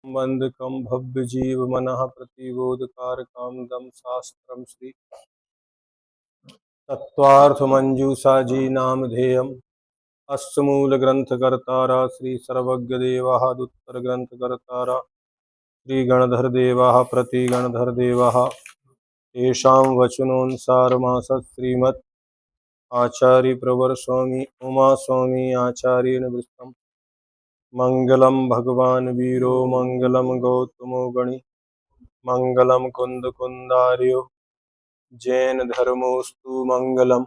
बंधकं भव्यजीवमनः प्रतिबोधकारकं दं शास्त्रं श्री तत्त्वार्थमञ्जूषा जी नामधेयम् अष्टमूलग्रन्थकर्तारः श्री सर्वज्ञदेवः दुत्तरग्रन्थकर्तारः श्री गणधरदेवः प्रतिगणधरदेवः तेषां वचनोऽनुसारमासत् श्रीमद् आचार्य प्रवर स्वामी उमा स्वामी आचार्येण वृत्तम् मंगलम भगवान वीरो मंगलम गौतमो गणि मंगलम कुंद कुंदार्यो जैन धर्मोस्तु मंगलम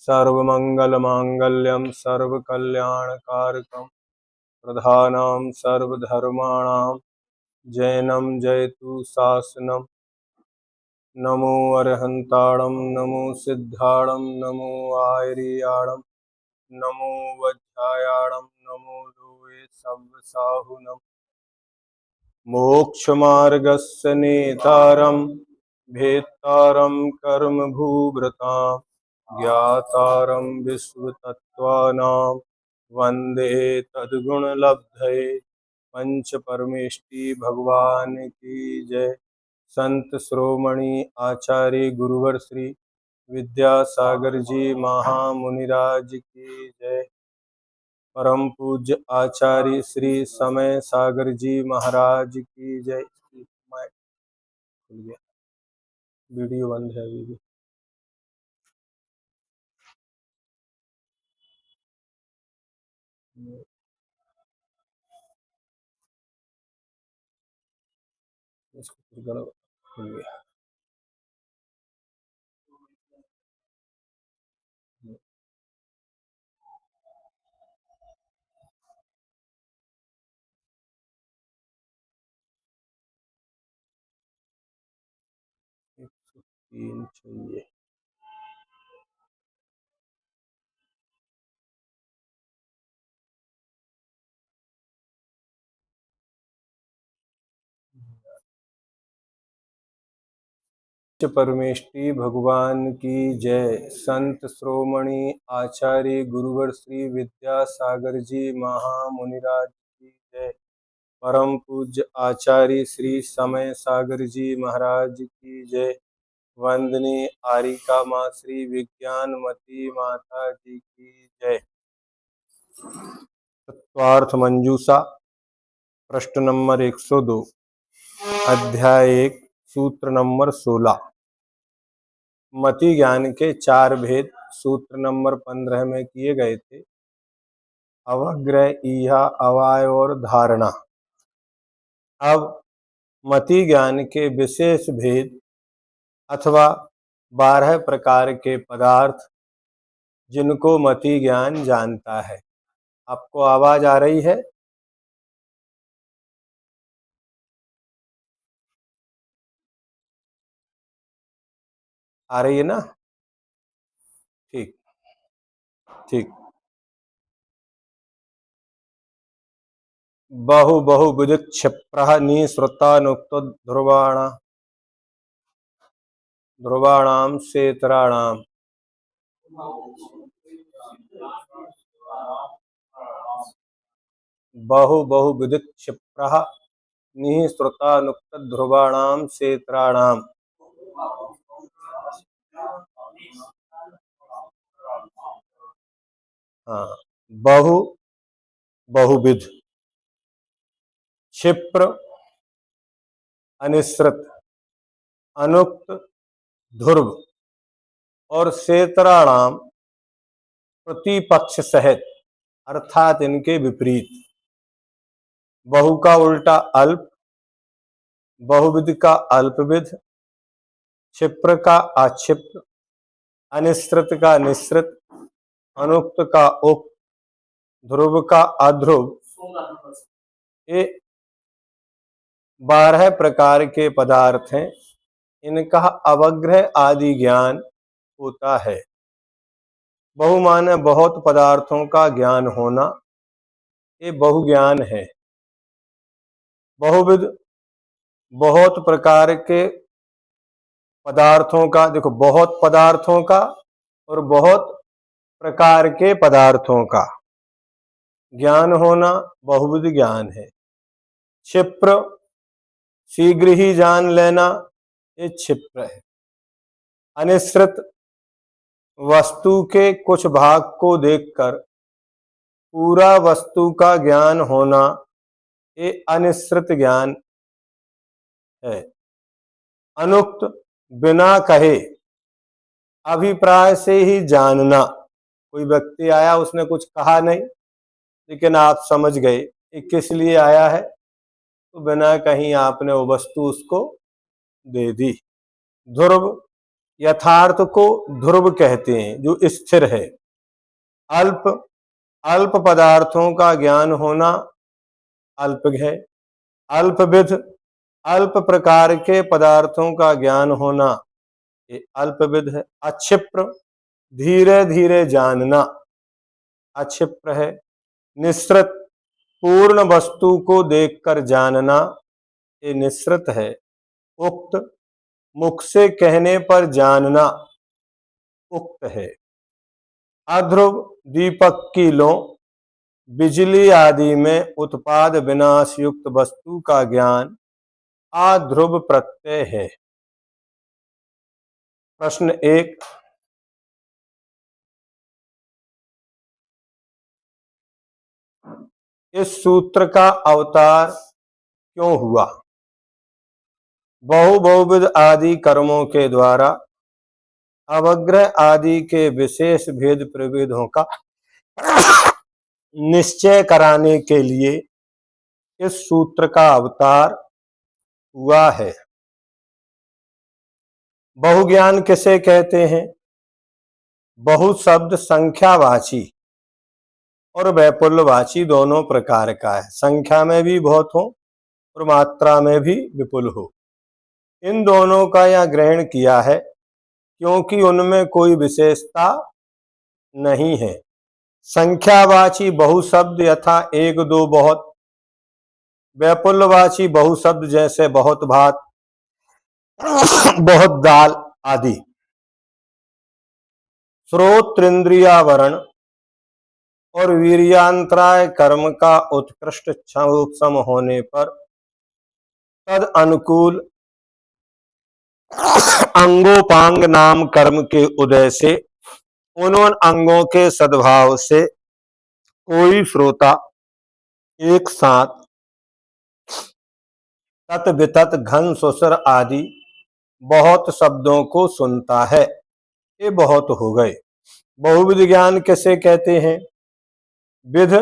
सर्वमंगल मांगल्यम सर्वकल्याणकारकम प्रधानां सर्वधर्माणां जैनम जयतु शासनम नमो अरहंताणं नमो सिद्धाणं नमो आयर्याणं नमो वज्रायाणं नमो लोये सव्यसाहुनम् मोक्षमार्गस्य नेतारं भेत्तारं कर्मभूभृतां ज्ञातारं विश्वतत्त्वानां वन्दे तद्गुणलब्धये पंच परमेष्टि भगवान की जय। संत श्रोमणी आचार्य गुरुवर श्री विद्यासागर जी महामुनिराज की जय। परम पूज्य आचार्य श्री समय सागर जी महाराज की जय। माइक खुल गया, वीडियो बंद है अभी भी। इसको खुल गया। तीन चाहिए। परमेष्टि भगवान की जय। संत श्रोमणी आचार्य गुरुवर श्री विद्यासागर जी महामुनिराज की जय। परम पूज्य आचार्य श्री समय सागर जी महाराज की जय। वंदनीय आरिका माँ श्री विज्ञानमती माता जी की जय। तत्वार्थ मंजूषा प्रश्न नंबर 102 अध्याय 1 सूत्र नंबर 16। मति ज्ञान के 4 भेद सूत्र नंबर 15 में किए गए थे। अवग्रह, ईहा, अवाय और धारणा। अब मति ज्ञान के विशेष भेद अथवा 12 प्रकार के पदार्थ जिनको मति ज्ञान जानता है। आपको आवाज आ रही है? आ रही है ना? ठीक ठीक। बहु बहुविध क्षिप्रः निःसृतानुक्त ध्रुवाणाम सेतराणाम। बहु बहुविध क्षिप्रः निःसृतानुक्त ध्रुवाणाम सेतराणाम। हाँ, बहु बहुविध, क्षिप्र अनिश्रित, अनुक्त ध्रुव और सेतराणाम प्रतिपक्ष सहित अर्थात इनके विपरीत। बहु का उल्टा अल्प, बहुविध का अल्पविध, क्षिप्र का अक्षिप्र, अनिश्रित का निश्रित, अनुक्त का उक्त, ध्रुव का अध्रुव, ये 12 प्रकार के पदार्थ हैं। इनका अवग्रह आदि ज्ञान होता है। बहु माने बहुत पदार्थों का ज्ञान होना, ये बहुज्ञान है। बहुविध, बहुत प्रकार के पदार्थों का, देखो, बहुत पदार्थों का और बहुत प्रकार के पदार्थों का ज्ञान होना बहुविध ज्ञान है। क्षिप्र, शीघ्र ही जान लेना, ये क्षिप्र है। अनिश्रित, वस्तु के कुछ भाग को देखकर पूरा वस्तु का ज्ञान होना, ये अनिश्रित ज्ञान है। अनुक्त, बिना कहे अभिप्राय से ही जानना, कोई व्यक्ति आया, उसने कुछ कहा नहीं, लेकिन आप समझ गए ये किस लिए आया है, तो बिना कहीं आपने वो वस्तु उसको दे दी। ध्रुव, यथार्थ को ध्रुव कहते हैं, जो स्थिर है। अल्प, अल्प पदार्थों का ज्ञान होना अल्प है। अल्पविध, अल्प प्रकार के पदार्थों का ज्ञान होना, ये अल्पविध है। अक्षिप्र, धीरे धीरे जानना, अक्षिप्र है। निश्रित, पूर्ण वस्तु को देखकर जानना, ये निश्रित है। उक्त, मुख से कहने पर जानना, उक्त है। अध्रुव, दीपक की लो, बिजली आदि में उत्पाद विनाश युक्त वस्तु का ज्ञान अध्रुव प्रत्यय है। प्रश्न 1, इस सूत्र का अवतार क्यों हुआ? बहुविध आदि कर्मों के द्वारा अवग्रह आदि के विशेष भेद प्रभेदों का निश्चय कराने के लिए इस सूत्र का अवतार हुआ है। बहुज्ञान किसे कहते हैं? बहु शब्द संख्यावाची और वैपुल्यवाची दोनों प्रकार का है। संख्या में भी बहुत हो और मात्रा में भी विपुल हो। इन दोनों का यह ग्रहण किया है क्योंकि उनमें कोई विशेषता नहीं है। संख्यावाची बहु शब्द यथा एक दो बहुत, वैपुल्यवाची बहु शब्द जैसे बहुत भात, बहुत दाल आदि। श्रोत्रेंद्रियावरण और वीर्यांतराय कर्म का उत्कृष्ट उपशम होने पर तद अनुकूल अंगोपांग नाम कर्म के उदय से उन अंगों के सद्भाव से कोई श्रोता एक साथ तत वितत घन सुसर आदि बहुत शब्दों को सुनता है। ये बहुत हो गए। बहुविध ज्ञान किसे कहते हैं? विध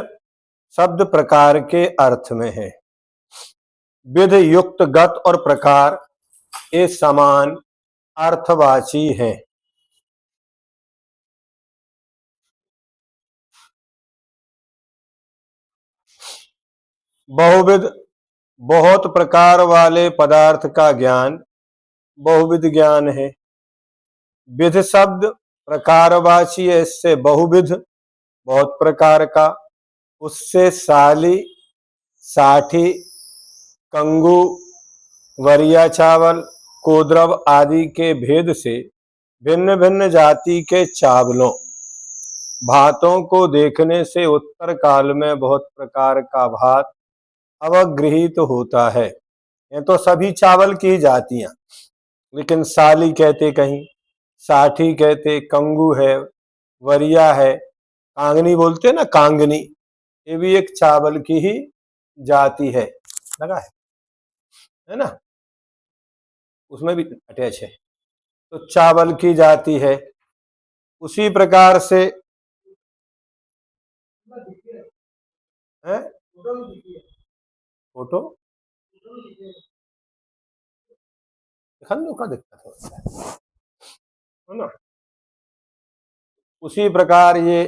शब्द प्रकार के अर्थ में है। विध युक्त गत और प्रकार ये समान अर्थवाची हैं। बहुविध, बहुत प्रकार वाले पदार्थ का ज्ञान बहुविध ज्ञान है। विध शब्द प्रकारवाची है, इससे बहुविध बहुत प्रकार का, उससे साली, साठी, कंगू, वरिया चावल, कोद्रव आदि के भेद से भिन्न भिन्न जाति के चावलों भातों को देखने से उत्तर काल में बहुत प्रकार का भात अवगृहित होता है। ये तो सभी चावल की जातियां, लेकिन साली कहते, कहीं साठी कहते, कंगू है, वरिया है, कांगनी बोलते ना, कांगनी, ये भी एक चावल की ही जाति है। लगा है ना, उसमें भी अटैच है, तो चावल की जाति है। उसी प्रकार से है फोटो का दिक्कत है ना। उसी प्रकार ये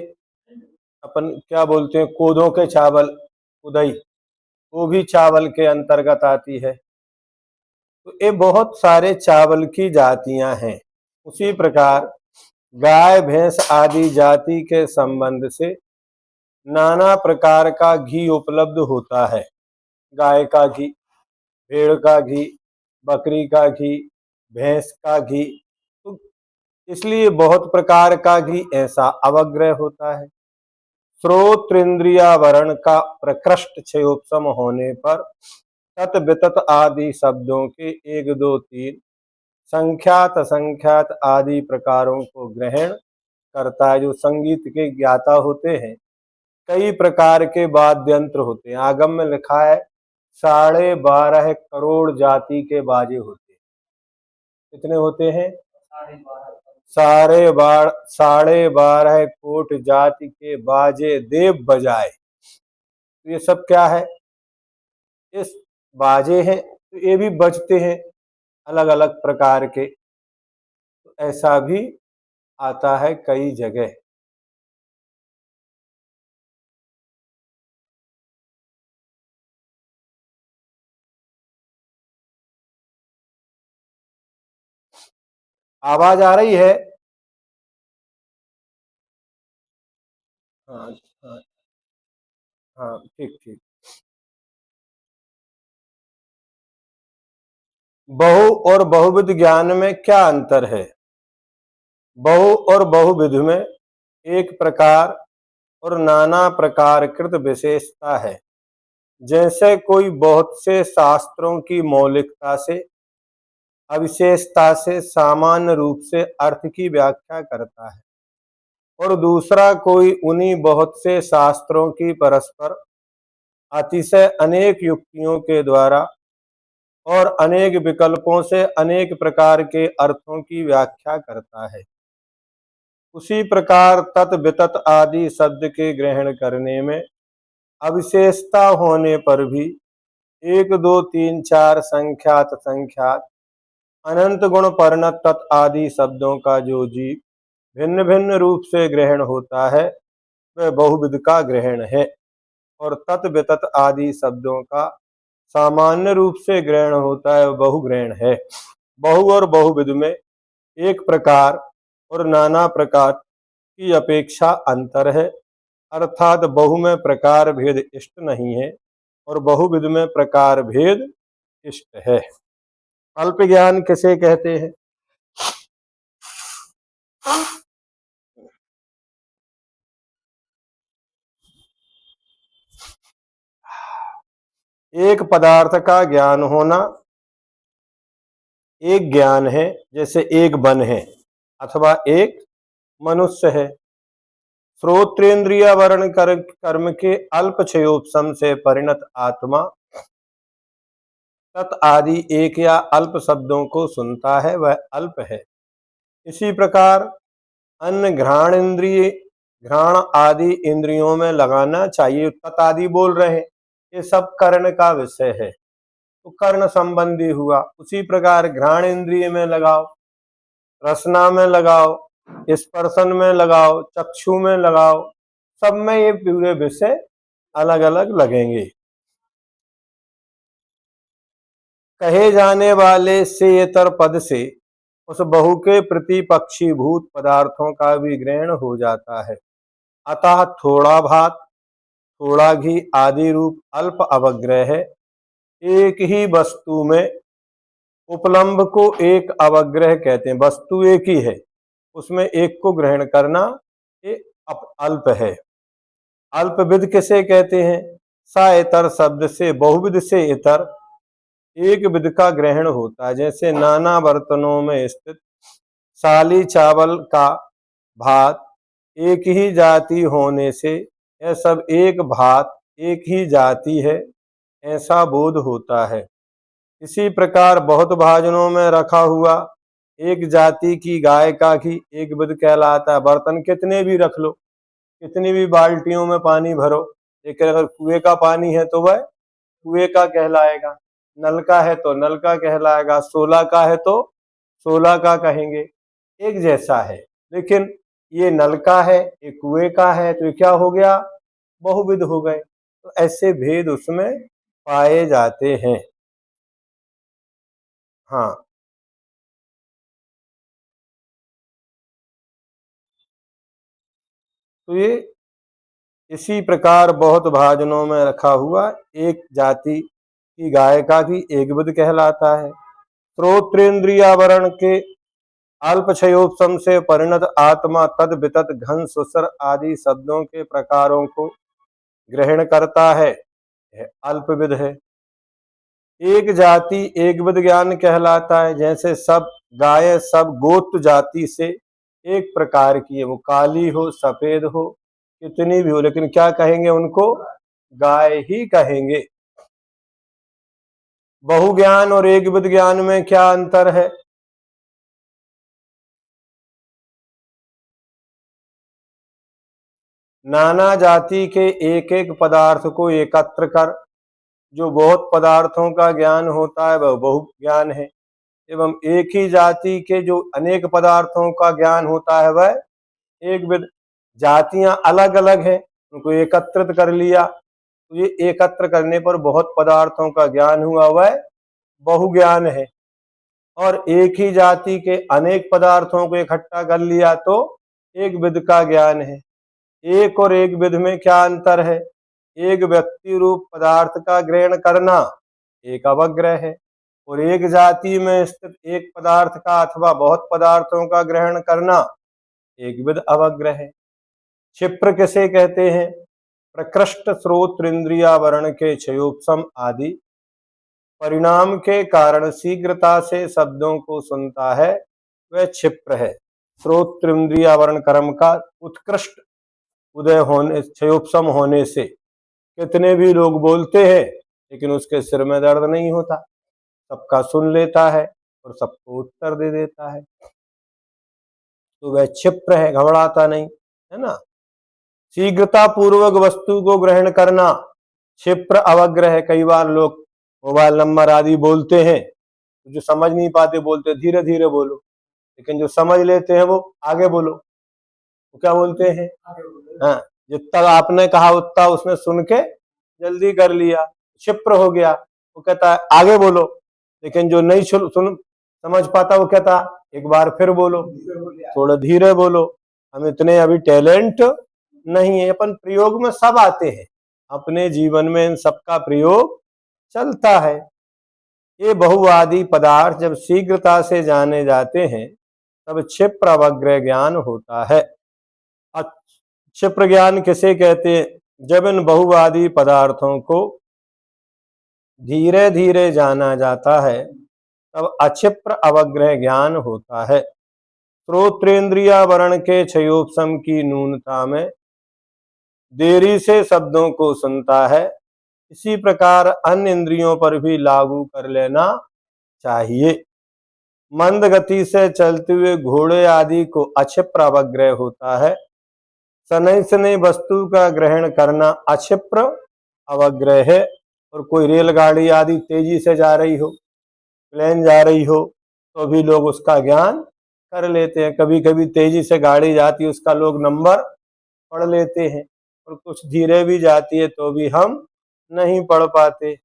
अपन क्या बोलते हैं, कोदों के चावल, उदई, वो भी चावल के अंतर्गत आती है। तो ये बहुत सारे चावल की जातियां हैं। उसी प्रकार गाय भैंस आदि जाति के संबंध से नाना प्रकार का घी उपलब्ध होता है। गाय का घी, भेड़ का घी, बकरी का घी, भैंस का घी, तो इसलिए बहुत प्रकार का घी ऐसा अवग्रह होता है। श्रोत्रेंद्रियावरण का प्रकृष्ट क्षयोपशम होने पर तत बितत आदि शब्दों के एक दो तीन संख्यात असंख्यात आदि प्रकारों को ग्रहण करता है। जो संगीत के ज्ञाता होते हैं, कई प्रकार के वाद्य यंत्र होते हैं। आगम में लिखा है 12.5 करोड़ जाति के बाजे होते हैं। कितने होते हैं? 12.5 जाति के बाजे देव बजाए। तो ये सब क्या है? इस बाजे हैं, तो ये भी बजते हैं अलग अलग प्रकार के। तो ऐसा भी आता है कई जगह। आवाज आ रही है? हाँ हाँ हाँ, ठीक ठीक। बहु और बहुविध ज्ञान में क्या अंतर है? बहु और बहुविध में एक प्रकार और नाना प्रकार कृत विशेषता है। जैसे कोई बहुत से शास्त्रों की मौलिकता से, अविशेषता से सामान्य रूप से अर्थ की व्याख्या करता है, और दूसरा कोई उन्हीं बहुत से शास्त्रों की परस्पर अतिशय अनेक युक्तियों के द्वारा और अनेक विकल्पों से अनेक प्रकार के अर्थों की व्याख्या करता है। उसी प्रकार तत् वितत आदि शब्द के ग्रहण करने में अविशेषता होने पर भी एक दो तीन चार संख्यात संख्यात अनंत गुण परिणत तत् आदि शब्दों का जो जीव भिन्न भिन्न रूप से ग्रहण होता है, वह बहुविध का ग्रहण है। और तत् वितत आदि शब्दों का सामान्य रूप से ग्रहण होता है, वह बहुग्रहण है। बहु और बहुविध में एक प्रकार और नाना प्रकार की अपेक्षा अंतर है, अर्थात बहु में प्रकार भेद इष्ट नहीं है और बहुविध में प्रकार भेद इष्ट है। अल्प ज्ञान किसे कहते हैं? एक पदार्थ का ज्ञान होना एक ज्ञान है, जैसे एक वन है अथवा एक मनुष्य है। श्रोत्रेंद्रिय वर्ण कर्म के अल्प क्षयोपम से परिणत आत्मा तत् आदि एक या अल्प शब्दों को सुनता है, वह अल्प है। इसी प्रकार अन्य घ्राण इंद्रिय, घ्राण आदि इंद्रियों में लगाना चाहिए। तत् आदि बोल रहे हैं, ये सब कर्ण का विषय है, तो कर्ण संबंधी हुआ। उसी प्रकार घ्राण इंद्रिय में लगाओ, रसना में लगाओ, स्पर्शन में लगाओ, चक्षु में लगाओ, सब में ये पूरे विषय अलग अलग लगेंगे। कहे जाने वाले से इतर पद से उस बहु के प्रतिपक्षीभूत पदार्थों का भी ग्रहण हो जाता है। अतः थोड़ा भात, थोड़ा घी आदि रूप अल्प अवग्रह है। एक ही वस्तु में उपलम्भ को एक अवग्रह कहते हैं। वस्तु एक ही है, उसमें एक को ग्रहण करना ये अल्प है। अल्पविद किसे कहते हैं? सा इतर शब्द से बहुविध से इतर एक विध का ग्रहण होता है। जैसे नाना बर्तनों में स्थित साली चावल का भात एक ही जाति होने से यह सब एक भात एक ही जाति है, ऐसा बोध होता है। इसी प्रकार बहुत भाजनों में रखा हुआ एक जाति की गाय का घी एक विध कहलाता है। बर्तन कितने भी रख लो, कितनी भी बाल्टियों में पानी भरो, लेकिन अगर कुएं का पानी है तो वह कुएं का कहलाएगा, नल का है तो नल का कहलाएगा, सोलह का है तो सोलह का कहेंगे। एक जैसा है, लेकिन ये नल का है, ये कुएं का है, तो ये क्या हो गया? बहुविध हो गए। तो ऐसे भेद उसमें पाए जाते हैं। हाँ, तो ये इसी प्रकार बहुत भाजनों में रखा हुआ एक जाति की गाय का भी एक विध कहलाता है। श्रोत्रेंद्रियावरण के अल्पक्षयोपम से परिणत आत्मा तद वितत घन सुसर आदि शब्दों के प्रकारों को ग्रहण करता है, यह अल्पविद है। एक जाति एक विद ज्ञान कहलाता है। जैसे सब गाय सब गोत्र जाति से एक प्रकार की है, वो काली हो सफेद हो कितनी भी हो, लेकिन क्या कहेंगे उनको? गाय ही कहेंगे। बहुज्ञान और एक विद ज्ञान में क्या अंतर है? नाना जाति के एक एक पदार्थ को एकत्र कर जो बहुत पदार्थों का ज्ञान होता है वह बहु ज्ञान है, एवं एक ही जाति के जो अनेक पदार्थों का ज्ञान होता है वह एक विद। जातियां अलग अलग हैं, उनको एकत्रित कर लिया तो ये एकत्र करने पर बहुत पदार्थों का ज्ञान हुआ, वह बहुज्ञान है। और एक ही जाति के अनेक पदार्थों को इकट्ठा कर लिया तो एक विद का ज्ञान है। एक और एक विद में क्या अंतर है? एक व्यक्ति रूप पदार्थ का ग्रहण करना एक अवग्रह है, और एक जाति में स्थित एक पदार्थ का अथवा बहुत पदार्थों का ग्रहण करना एक विद अवग्रह है। क्षिप्र किसे कहते हैं? प्रकृष्ट श्रोत्र इंद्रिया वर्ण के क्षयोपम आदि परिणाम के कारण शीघ्रता से शब्दों को सुनता है, वह क्षिप्र है। श्रोत्र इंद्रिया वर्ण कर्म का उत्कृष्ट उदय होने क्षयोपम होने से कितने भी लोग बोलते हैं लेकिन उसके सिर में दर्द नहीं होता, सबका सुन लेता है और सबको उत्तर दे देता है, तो वह क्षिप्र है, घबराता नहीं, है ना। शीघ्रता पूर्वक वस्तु को ग्रहण करना क्षिप्र अवग्रह है। कई बार लोग मोबाइल नंबर आदि बोलते हैं, जो समझ नहीं पाते बोलते धीरे धीरे बोलो, लेकिन जो समझ लेते हैं वो आगे बोलो। वो क्या बोलते हैं? हाँ, जितना आपने कहा उतना उसने सुन के जल्दी कर लिया, क्षिप्र हो गया। वो कहता है आगे बोलो, लेकिन जो नहीं सुन समझ पाता वो कहता एक बार फिर बोलो, थोड़ा धीरे बोलो। हम इतने अभी टैलेंट नहीं है, अपन प्रयोग में सब आते हैं, अपने जीवन में इन सबका प्रयोग चलता है। ये बहुवादी पदार्थ जब शीघ्रता से जाने जाते हैं तब क्षिप्र अवग्रह ज्ञान होता है। क्षिप्र ज्ञान किसे कहते हैं? जब इन बहुवादी पदार्थों को धीरे धीरे जाना जाता है तब अक्षिप्र अवग्रह ज्ञान होता है। श्रोत्रेंद्रिया वर्ण के क्षयोपम की न्यूनता में देरी से शब्दों को सुनता है, इसी प्रकार अन्य इंद्रियों पर भी लागू कर लेना चाहिए। मंद गति से चलते हुए घोड़े आदि को अक्षिप्र अवग्रह होता है। शनै शनै वस्तु का ग्रहण करना अक्षिप्र अवग्रह है। और कोई रेलगाड़ी आदि तेजी से जा रही हो, प्लेन जा रही हो, तो भी लोग उसका ज्ञान कर लेते हैं। कभी कभी तेजी से गाड़ी जाती है उसका लोग नंबर पढ़ लेते हैं, और कुछ धीरे भी जाती है तो भी हम नहीं पढ़ पाते।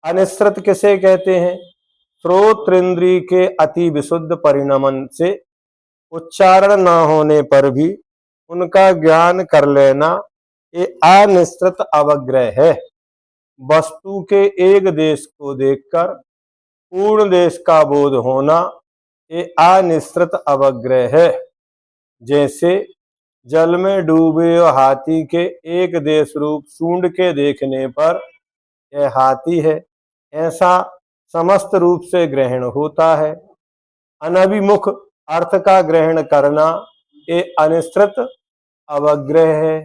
अनिश्रित किसे कहते हैं? श्रोत्र इंद्रिय के अति विशुद्ध परिणमन से उच्चारण न होने पर भी उनका ज्ञान कर लेना ये अनिश्रित अवग्रह है। वस्तु के एक देश को देखकर पूर्ण देश का बोध होना ये अनिश्रित अवग्रह है। जैसे जल में डूबे हाथी के एक देश रूप सूंड के देखने पर यह हाथी है, ऐसा समस्त रूप से ग्रहण होता है। अनभिमुख अर्थ का ग्रहण करना ये अनिश्रित अवग्रह है।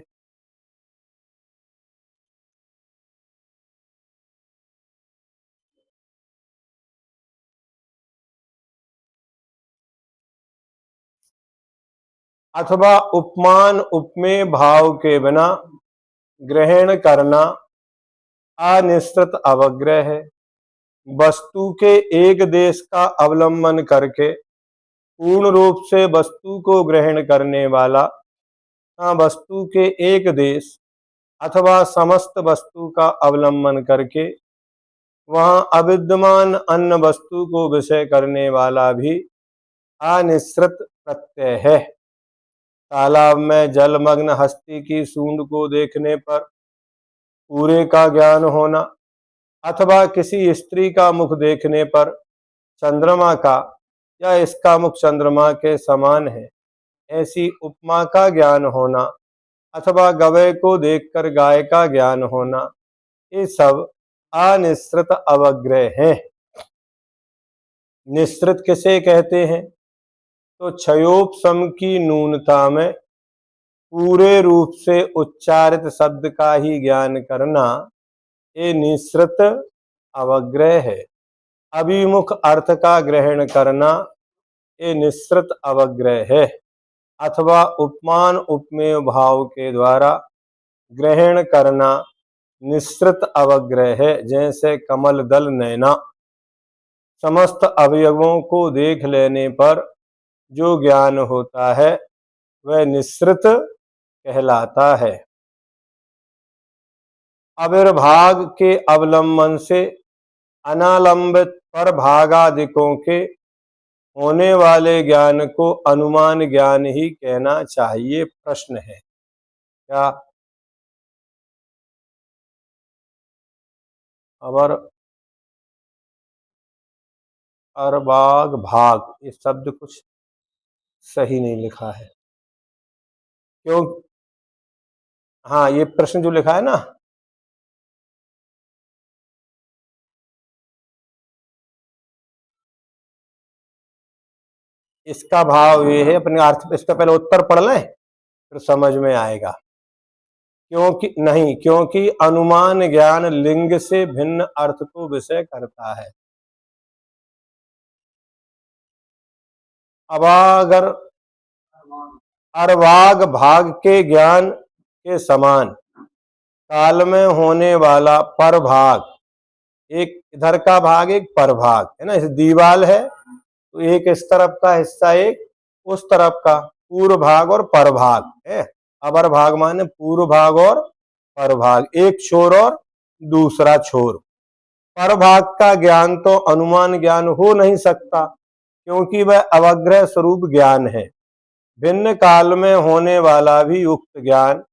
अथवा उपमान उपमेय भाव के बिना ग्रहण करना अनिश्रित अवग्रह है। वस्तु के एक देश का अवलंबन करके पूर्ण रूप से वस्तु को ग्रहण करने वाला वस्तु के एक देश अथवा समस्त वस्तु का अवलंबन करके वहां अविद्यमान अन्य वस्तु को विषय करने वाला भी अनिश्रित प्रत्यय है। तालाब में जलमग्न हस्ती की सूंड को देखने पर पूरे का ज्ञान होना, अथवा किसी स्त्री का मुख देखने पर चंद्रमा का या इसका मुख चंद्रमा के समान है ऐसी उपमा का ज्ञान होना, अथवा गवय को देखकर गाय का ज्ञान होना, ये सब अनिश्रित अवग्रह है। निश्रित किसे कहते हैं? तो क्षयोपशम की न्यूनता में पूरे रूप से उच्चारित शब्द का ही ज्ञान करना ये निश्रित अवग्रह है। अभिमुख अर्थ का ग्रहण करना ये निश्रित अवग्रह है, अथवा उपमान उपमेय भाव के द्वारा ग्रहण करना निश्रित अवग्रह है। जैसे कमल दल नैना, समस्त अवयवों को देख लेने पर जो ज्ञान होता है वह निश्रित कहलाता है। अविर्भाग के अवलंबन से अनालंबित पर भागादिकों के होने वाले ज्ञान को अनुमान ज्ञान ही कहना चाहिए। प्रश्न है क्या? अरबाग भाग ये शब्द कुछ सही नहीं लिखा है। क्यों? हाँ, ये प्रश्न जो लिखा है ना, इसका भाव ये है, अपने अर्थ इसका पहले उत्तर पढ़ लें फिर समझ में आएगा। क्योंकि अनुमान ज्ञान लिंग से भिन्न अर्थ को विषय करता है। अब अगर अर्वाग भाग के ज्ञान के समान काल में होने वाला परभाग, एक इधर का भाग एक परभाग है ना, इस दीवाल है तो एक इस तरफ का हिस्सा एक उस तरफ का, पूर्व भाग और परभाग है। अवर भाग माने पूर्व भाग और परभाग, एक छोर और दूसरा छोर। परभाग का ज्ञान तो अनुमान ज्ञान हो नहीं सकता क्योंकि वह अवग्रह स्वरूप ज्ञान है। भिन्न काल में होने वाला भी उक्त ज्ञान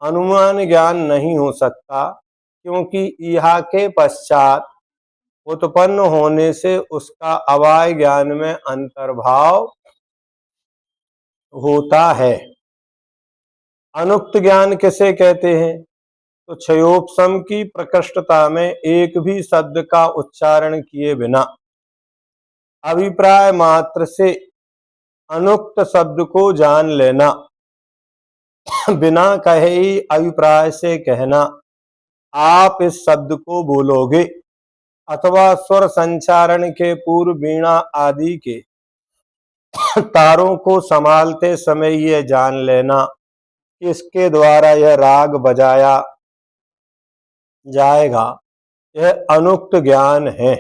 अनुमान ज्ञान नहीं हो सकता क्योंकि इहा के पश्चात उत्पन्न होने से उसका अवाय ज्ञान में अंतर्भाव होता है। अनुक्त ज्ञान किसे कहते हैं? तो क्षयोपशम की प्रकृष्टता में एक भी शब्द का उच्चारण किए बिना अभिप्राय मात्र से अनुक्त शब्द को जान लेना, बिना कहे ही अभिप्राय से कहना आप इस शब्द को बोलोगे, अथवा स्वर संचारण के पूर्व वीणा आदि के तारों को संभालते समय यह जान लेना कि इसके द्वारा यह राग बजाया जाएगा, यह अनुक्त ज्ञान है।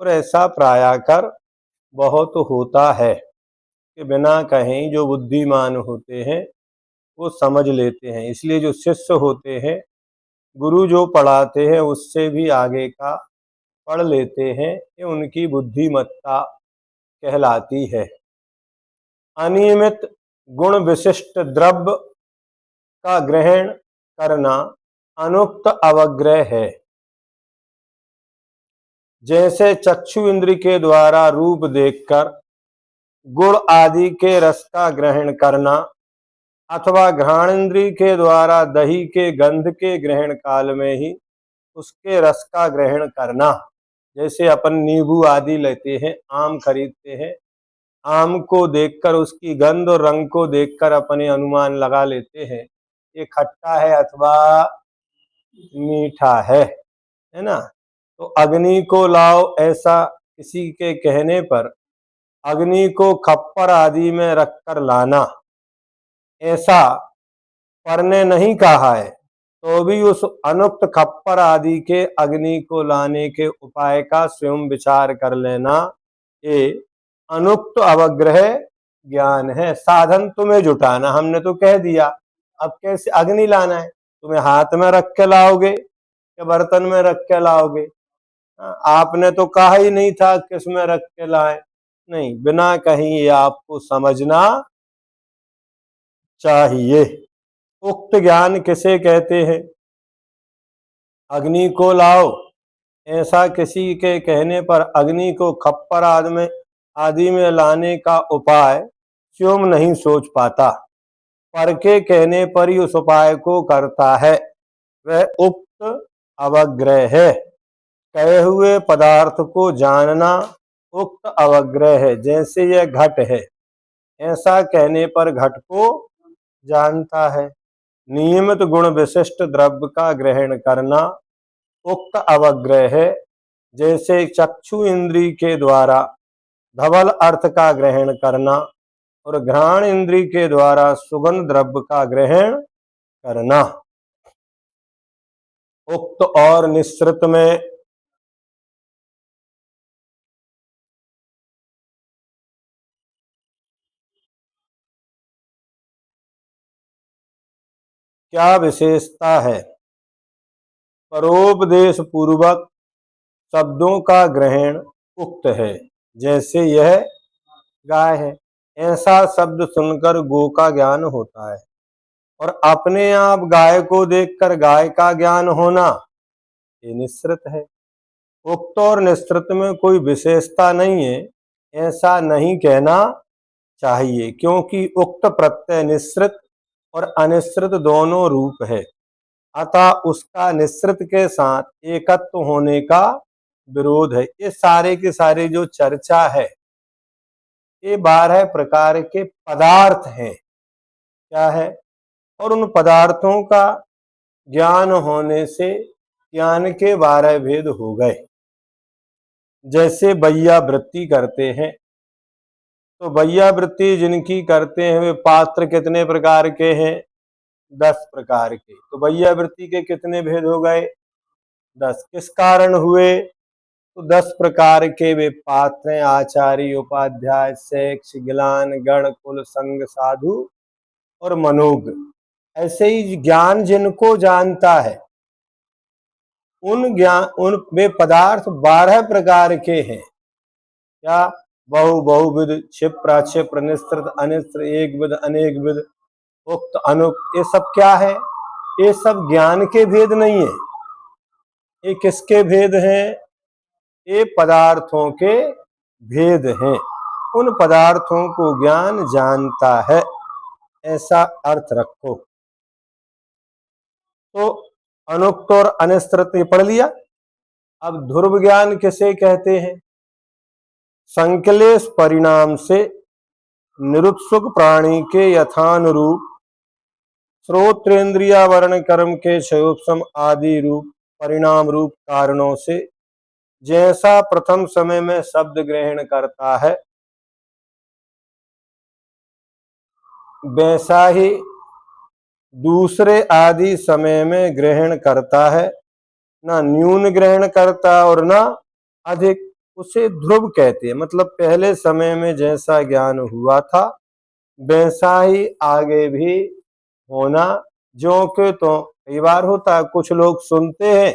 और ऐसा प्रायकर बहुत होता है कि बिना कहीं जो बुद्धिमान होते हैं वो समझ लेते हैं। इसलिए जो शिष्य होते हैं, गुरु जो पढ़ाते हैं उससे भी आगे का पढ़ लेते हैं, ये उनकी बुद्धिमत्ता कहलाती है। अनियमित गुण विशिष्ट द्रव्य का ग्रहण करना अनुक्त अवग्रह है। जैसे चक्षु इंद्र के द्वारा रूप देखकर गुण आदि के रस का ग्रहण करना, अथवा घ्राणेन्द्रिय के द्वारा दही के गंध के ग्रहण काल में ही उसके रस का ग्रहण करना। जैसे अपन नींबू आदि लेते हैं, आम खरीदते हैं, आम को देखकर उसकी गंध और रंग को देखकर अपने अनुमान लगा लेते हैं ये खट्टा है अथवा मीठा है ना। तो अग्नि को लाओ ऐसा किसी के कहने पर अग्नि को खप्पर आदि में रखकर लाना, ऐसा पर ने नहीं कहा है, तो भी उस अनुक्त खप्पर आदि के अग्नि को लाने के उपाय का स्वयं विचार कर लेना, ये अनुक्त अवग्रह ज्ञान है। साधन तुम्हें जुटाना, हमने तो कह दिया, अब कैसे अग्नि लाना है? तुम्हें हाथ में रख के लाओगे या बर्तन में रख के लाओगे? आपने तो कहा ही नहीं था किसमें रख के लाए। नहीं, बिना कहीं ये आपको समझना चाहिए। उक्त ज्ञान किसे कहते हैं? अग्नि को लाओ ऐसा किसी के कहने पर अग्नि को खप्पर आदि में लाने का उपाय स्वयं नहीं सोच पाता, पर के कहने पर ही उस उपाय को करता है, वह उक्त अवग्रह है। कहे हुए पदार्थ को जानना उक्त अवग्रह है। जैसे यह घट है, ऐसा कहने पर घट को जानता है। नियमित गुण विशिष्ट द्रव्य का ग्रहण करना उक्त अवग्रह है। जैसे चक्षु इंद्री के द्वारा धवल अर्थ का ग्रहण करना और घ्राण इंद्री के द्वारा सुगंध द्रव्य का ग्रहण करना। उक्त और निश्रित में क्या विशेषता है? परोपदेश पूर्वक शब्दों का ग्रहण उक्त है। जैसे यह गाय है, ऐसा शब्द सुनकर गो का ज्ञान होता है। और अपने आप गाय को देखकर गाय का ज्ञान होना, ये निश्रित है। उक्त और निश्रित में कोई विशेषता नहीं है, ऐसा नहीं कहना चाहिए, क्योंकि उक्त प्रत्यय निश्रित और अनिश्रित दोनों रूप है। अतः उसका निश्रित के साथ एकत्व होने का विरोध है। ये सारे के सारे जो चर्चा है, ये 12 प्रकार के पदार्थ हैं। क्या है? और उन पदार्थों का ज्ञान होने से ज्ञान के 12 भेद हो गए। जैसे वैयावृत्ति करते हैं, तो वैयावृत्ति जिनकी करते हैं वे पात्र कितने प्रकार के हैं? 10 प्रकार के। तो वैयावृत्ति के कितने भेद हो गए? 10। किस कारण हुए? तो 10 प्रकार के वे पात्र हैं: आचार्य, उपाध्याय, शैक्ष, गिलान, गण, कुल, संग, साधु और मनोग। ऐसे ही ज्ञान जिनको जानता है, उन वे पदार्थ 12 प्रकार के हैं। क्या? बहुविध, क्षिप्र, अक्षिप्र, निश्रित, अनिश्रित, एक विध, अनेक विध, उक्त, अनुक्त। ये सब क्या है? ये सब ज्ञान के भेद नहीं है। ये किसके भेद हैं? ये पदार्थों के भेद हैं। उन पदार्थों को ज्ञान जानता है, ऐसा अर्थ रखो। तो अनुक्त और अनिश्रित ये पढ़ लिया। अब ध्रुव ज्ञान किसे कहते हैं? संक्लेश परिणाम से निरुत्सुक प्राणी के यथानुरूप श्रोत्रेंद्रिया वर्ण कर्म के क्षयोपम आदि रूप परिणाम रूप कारणों से जैसा प्रथम समय में शब्द ग्रहण करता है, वैसा ही दूसरे आदि समय में ग्रहण करता है। ना न्यून ग्रहण करता और ना अधिक। उसे ध्रुव कहते हैं। मतलब पहले समय में जैसा ज्ञान हुआ था, वैसा ही आगे भी होना। जो के तो कई बार होता है, कुछ लोग सुनते हैं,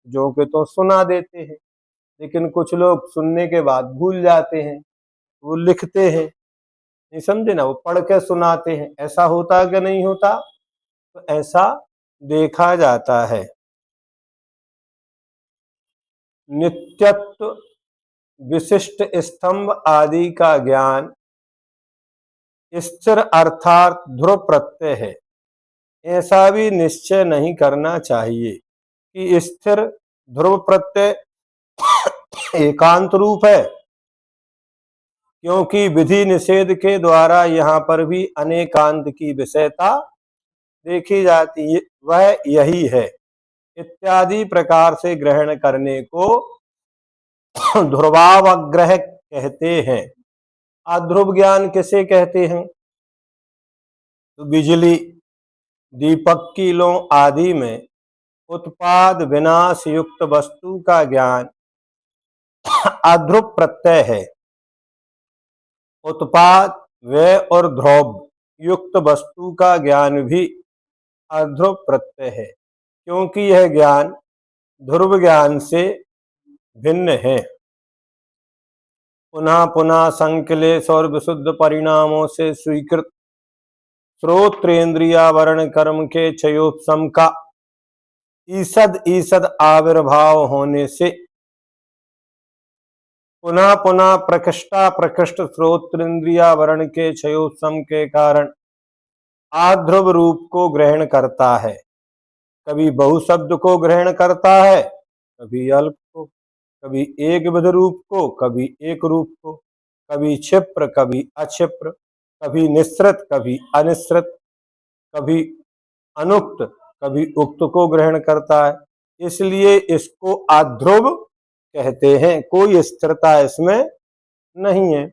जो के तो सुना देते हैं, लेकिन कुछ लोग सुनने के बाद भूल जाते हैं, वो लिखते हैं, नहीं समझे ना, वो पढ़ के सुनाते हैं। ऐसा होता कि नहीं होता? तो ऐसा देखा जाता है। नित्यत्व, विशिष्ट, स्तंभ आदि का ज्ञान स्थिर अर्थात ध्रुव प्रत्यय है। ऐसा भी निश्चय नहीं करना चाहिए कि स्थिर ध्रुव प्रत्यय एकांत रूप है, क्योंकि विधि निषेध के द्वारा यहाँ पर भी अनेकांत की विषयता देखी जाती है। वह यही है। इत्यादि प्रकार से ग्रहण करने को ध्रुवावग्रह कहते हैं। अध्रुव ज्ञान किसे कहते हैं? तो बिजली, दीपक की लो आदि में उत्पाद विनाश युक्त वस्तु का ज्ञान अध्रुव प्रत्यय है। उत्पाद, व्यय और ध्रुव युक्त वस्तु का ज्ञान भी अध्रुव प्रत्यय है, क्योंकि यह ज्ञान ध्रुव ज्ञान से भिन्न है। पुनः पुनः संक्लेश और विशुद्ध परिणामों से स्वीकृत श्रोत्रेंद्रिया वर्ण कर्म के क्षयोपम का ईसद ईसद आविर्भाव होने से पुनः पुनः प्रकृष्ट श्रोत्रेंद्रिया वर्ण के क्षयोपम के कारण आध्रुव रूप को ग्रहण करता है। कभी बहु शब्द को ग्रहण करता है, कभी अल्प को। कभी एक विध रूप को, कभी एक रूप को, कभी क्षिप्र कभी अक्षिप्र, कभी निःसृत कभी अनिःसृत, कभी अनुक्त कभी उक्त को ग्रहण करता है, इसलिए इसको अध्रुव कहते हैं। कोई स्थिरता इसमें नहीं है।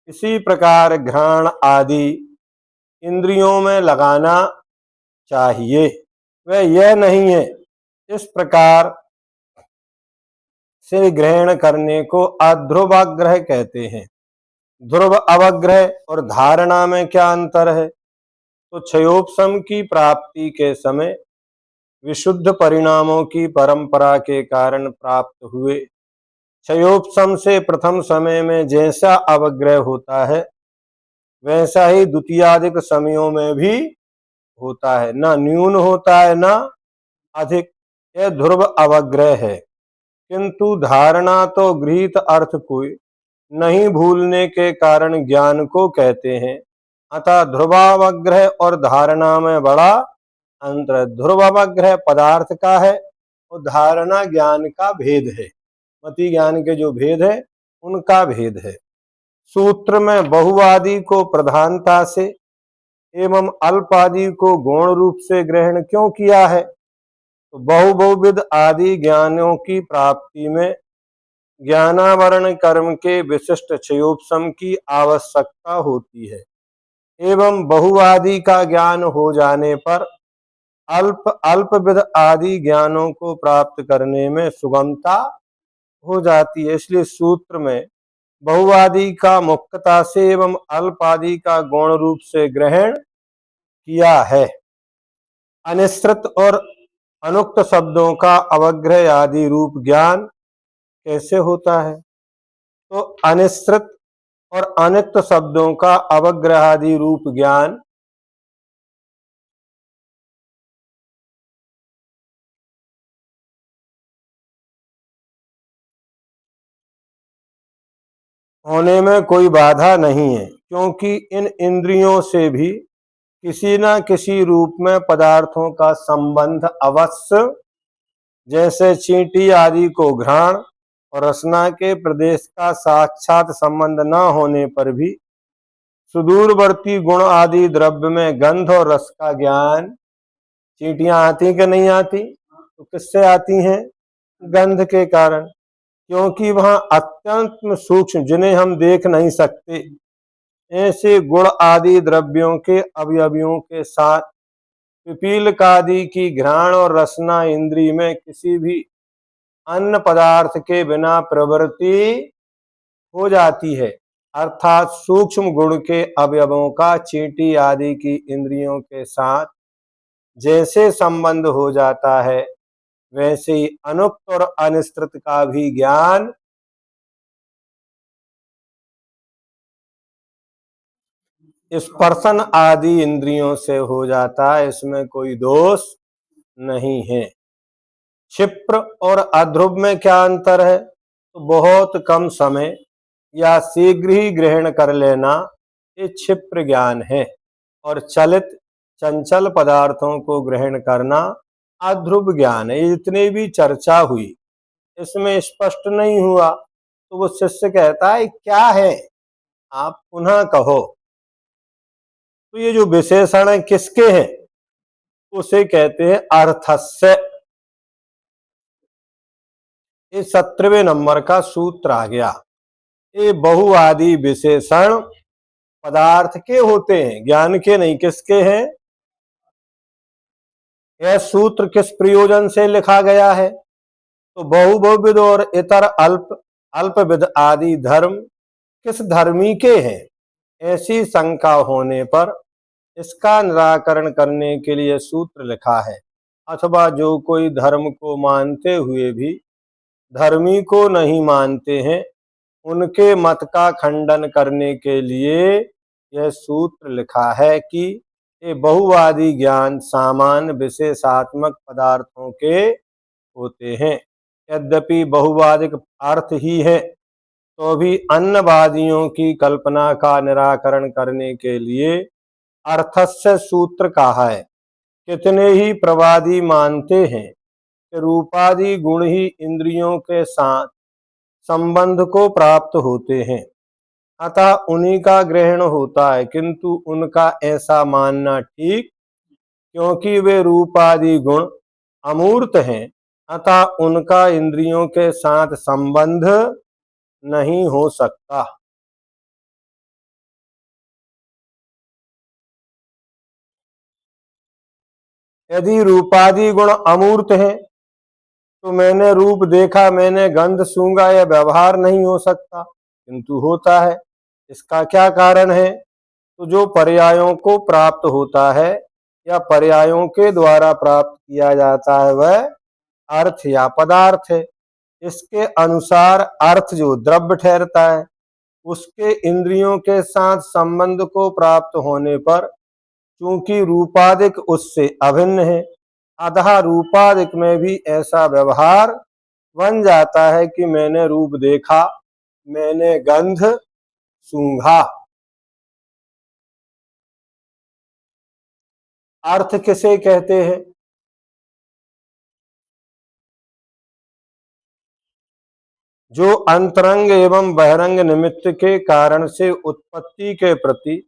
इसी प्रकार घ्राण आदि इंद्रियों में लगाना चाहिए, वह यह नहीं है। इस प्रकार से ग्रहण करने को अध्रुवाग्रह कहते हैं। ध्रुव अवग्रह और धारणा में क्या अंतर है? तो क्षयोपशम की प्राप्ति के समय विशुद्ध परिणामों की परंपरा के कारण प्राप्त हुए क्षयोपशम से प्रथम समय में जैसा अवग्रह होता है, वैसा ही द्वितीयाधिक समयों में भी होता है, न न्यून होता है न अधिक। यह ध्रुव अवग्रह है। किंतु धारणा तो गृहीत अर्थ को नहीं भूलने के कारण ज्ञान को कहते हैं। अतः ध्रुवावग्रह और धारणा में बड़ा अंतर। ध्रुवावग्रह पदार्थ का है और धारणा ज्ञान का भेद है। मति ज्ञान के जो भेद है उनका भेद है। सूत्र में बहुवादी को प्रधानता से एवं अल्पादि को गौण रूप से ग्रहण क्यों किया है? तो बहुविध आदि ज्ञानों की प्राप्ति में ज्ञानावरण कर्म के विशिष्ट क्षयोपशम की आवश्यकता होती है एवं बहुवादी का ज्ञान हो जाने पर अल्पविध आदि ज्ञानों को प्राप्त करने में सुगमता हो जाती है। इसलिए सूत्र में बहुवादी का मुक्तता से एवं अल्पादि का गौण रूप से ग्रहण किया है। अनिश्रित और अनुक्त शब्दों का अवग्रह आदि रूप ज्ञान कैसे होता है? तो अनिश्रित और अनुक्त शब्दों का अवग्रह आदि रूप ज्ञान होने में कोई बाधा नहीं है, क्योंकि इन इंद्रियों से भी किसी न किसी रूप में पदार्थों का संबंध अवश्य, जैसे चींटी आदि को घ्राण और रसना के प्रदेश का साक्षात संबंध न होने पर भी सुदूरवर्ती गुण आदि द्रव्य में गंध और रस का ज्ञान। चींटियां आती कि नहीं आती? तो किससे आती हैं? गंध के कारण, क्योंकि वहां अत्यंत सूक्ष्म जिन्हें हम देख नहीं सकते ऐसे गुण आदि द्रव्यों के अवयवियों के साथ पिपीलकादि की घ्राण और रसना इंद्री में किसी भी अन्य पदार्थ के बिना प्रवृत्ति हो जाती है। अर्थात सूक्ष्म गुण के अवयवों का चींटी आदि की इंद्रियों के साथ जैसे संबंध हो जाता है, वैसे ही अनुक्त और अनिश्चित का भी ज्ञान स्पर्शन आदि इंद्रियों से हो जाता है। इसमें कोई दोष नहीं है। क्षिप्र और अध्रुव में क्या अंतर है? तो बहुत कम समय या शीघ्र ही ग्रहण कर लेना ये क्षिप्र ज्ञान है, और चलित चंचल पदार्थों को ग्रहण करना अध्रुव ज्ञान है। जितने भी चर्चा हुई इसमें स्पष्ट नहीं हुआ तो वो शिष्य कहता है क्या है, आप पुनः कहो। तो ये जो विशेषण किसके हैं उसे कहते हैं अर्थस्य। ये 17वें नंबर का सूत्र आ गया। ये बहुआदि विशेषण पदार्थ के होते हैं, ज्ञान के नहीं। किसके हैं? यह सूत्र किस प्रयोजन से लिखा गया है? तो बहुविध और इतर अल्पविध आदि धर्म किस धर्मी के हैं, ऐसी शंका होने पर इसका निराकरण करने के लिए सूत्र लिखा है। अथवा जो कोई धर्म को मानते हुए भी धर्मी को नहीं मानते हैं, उनके मत का खंडन करने के लिए यह सूत्र लिखा है कि ये बहुवादी ज्ञान सामान्य विशेषात्मक पदार्थों के होते हैं। यद्यपि बहुवादिक अर्थ ही है, तो भी अन्यवादियों की कल्पना का निराकरण करने के लिए अर्थस्य सूत्र कहा है। कितने ही प्रवादी मानते हैं कि रूपादि गुण ही इंद्रियों के साथ संबंध को प्राप्त होते हैं, अतः उन्हीं का ग्रहण होता है। किंतु उनका ऐसा मानना ठीक, क्योंकि वे रूपादि गुण अमूर्त हैं, अतः उनका इंद्रियों के साथ संबंध नहीं हो सकता। यदि रूपादि गुण अमूर्त हैं तो मैंने रूप देखा, मैंने गंध सूंघा, यह व्यवहार नहीं हो सकता, किंतु होता है। इसका क्या कारण है? तो जो पर्यायों को प्राप्त होता है या पर्यायों के द्वारा प्राप्त किया जाता है वह अर्थ या पदार्थ है। इसके अनुसार अर्थ जो द्रव्य ठहरता है, उसके इंद्रियों के साथ संबंध को प्राप्त होने पर चूंकि रूपादिक उससे अभिन्न है, अतः रूपादिक में भी ऐसा व्यवहार बन जाता है कि मैंने रूप देखा, मैंने गंध सूंघा। अर्थ किसे कहते हैं? जो अंतरंग एवं बहिरंग निमित्त के कारण से उत्पत्ति के प्रति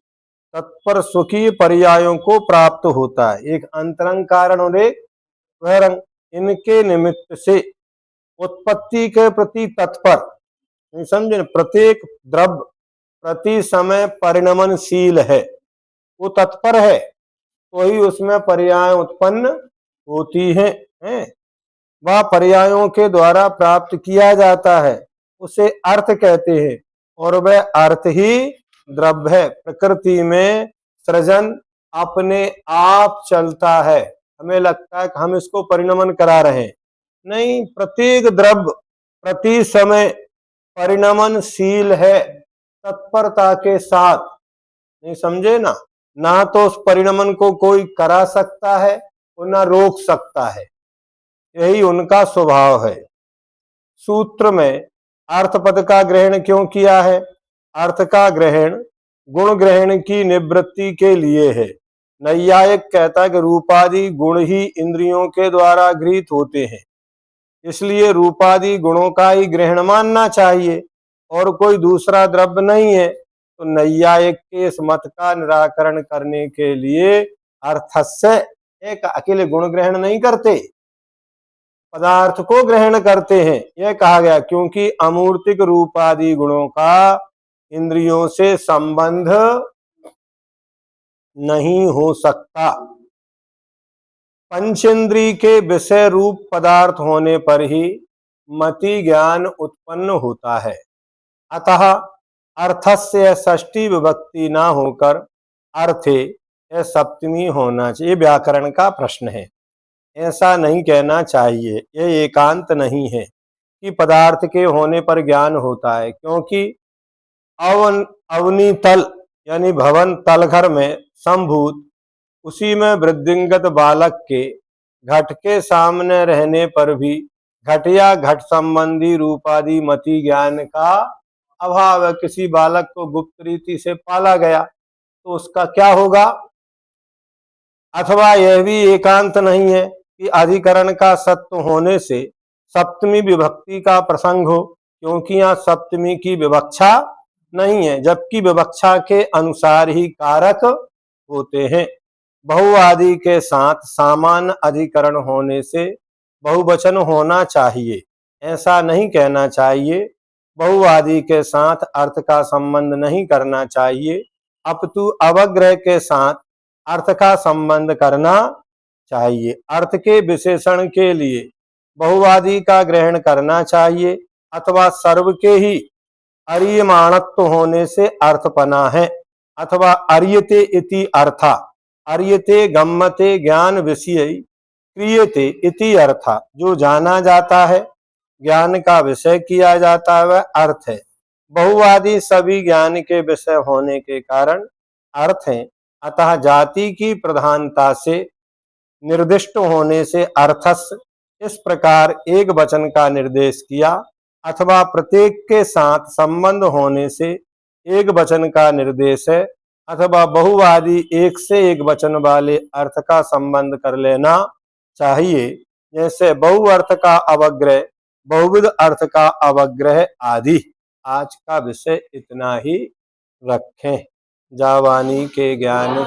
तत्पर स्वकीय पर्यायों को प्राप्त होता है। एक अंतरंग कारण और एक बहिरंग, इनके निमित्त से उत्पत्ति के प्रति तत्पर, नहीं समझे? प्रत्येक द्रव्य प्रति समय परिणमनशील है, वो तत्पर है तो ही उसमें पर्याय उत्पन्न होती हैं। वह पर्यायों के द्वारा प्राप्त किया जाता है, उसे अर्थ कहते हैं, और वह अर्थ ही द्रव्य है। प्रकृति में सृजन अपने आप चलता है, हमें लगता है कि हम इसको परिणमन करा रहे हैं, नहीं, प्रत्येक द्रव्य प्रति समय परिणमनशील है, तत्परता के साथ, नहीं समझे ना? ना तो उस परिणमन को कोई करा सकता है और ना रोक सकता है, यही उनका स्वभाव है। सूत्र में अर्थ पद का ग्रहण क्यों किया है? अर्थ का ग्रहण गुण ग्रहण की निवृत्ति के लिए है। नैयायिक कहता है कि रूपादि गुण ही इंद्रियों के द्वारा गृहीत होते हैं, इसलिए रूपादि गुणों का ही ग्रहण मानना चाहिए और कोई दूसरा द्रव्य नहीं है। तो नैयायिक के इस मत का निराकरण करने के लिए अर्थस्य एक अकेले गुण ग्रहण नहीं करते, पदार्थ को ग्रहण करते हैं, यह कहा गया, क्योंकि अमूर्तिक रूपादि गुणों का इंद्रियों से संबंध नहीं हो सकता। पंचेंद्रिय के विषय रूप पदार्थ होने पर ही मति ज्ञान उत्पन्न होता है, अतः अर्थस्य षष्ठी विभक्ति ना होकर अर्थे यह सप्तमी होना चाहिए। व्याकरण का प्रश्न है, ऐसा नहीं कहना चाहिए, यह एकांत नहीं है कि पदार्थ के होने पर ज्ञान होता है, क्योंकि अवनी तल यानी भवन तलघर में संभूत, उसी में वृद्धिंगत बालक के घट के सामने रहने पर भी घट या घट संबंधी रूपादि मति ज्ञान का अभाव है। किसी बालक को गुप्त रीति से पाला गया तो उसका क्या होगा? अथवा यह भी एकांत नहीं है कि अधिकरण का सत्य होने से सप्तमी विभक्ति का प्रसंग हो, क्योंकि यहाँ सप्तमी की विवक्षा नहीं है, जबकि विवक्षा के अनुसार ही कारक होते हैं। बहुआदि के साथ सामान्य अधिकरण होने से बहुवचन होना चाहिए, ऐसा नहीं कहना चाहिए। बहुआदि के साथ अर्थ का संबंध नहीं करना चाहिए, अपितु अवग्रह के साथ अर्थ का संबंध करना चाहिए। अर्थ के विशेषण के लिए बहुआदि का ग्रहण करना चाहिए, अथवा सर्व के ही अर्यमाणत्व होने से अर्थपना है, अथवा अर्यते इति अर्था, अर्यते गम्यते ज्ञान विषय क्रियते इति अर्था, जो जाना जाता है, ज्ञान का विषय किया जाता है, वह अर्थ है। बहुवादी सभी ज्ञान के विषय होने के कारण अर्थ हैं, अतः जाति की प्रधानता से निर्दिष्ट होने से अर्थस इस प्रकार एक वचन का निर्देश किया, अथवा प्रत्येक के साथ संबंध होने से एक वचन का निर्देश है, अथवा बहुवादी एक से एक वचन वाले अर्थ का संबंध कर लेना चाहिए। जैसे बहुअर्थ का अवग्रह बहुविध अर्थ का अवग्रह आदि। आज का विषय इतना ही रखें। जावानी के ज्ञान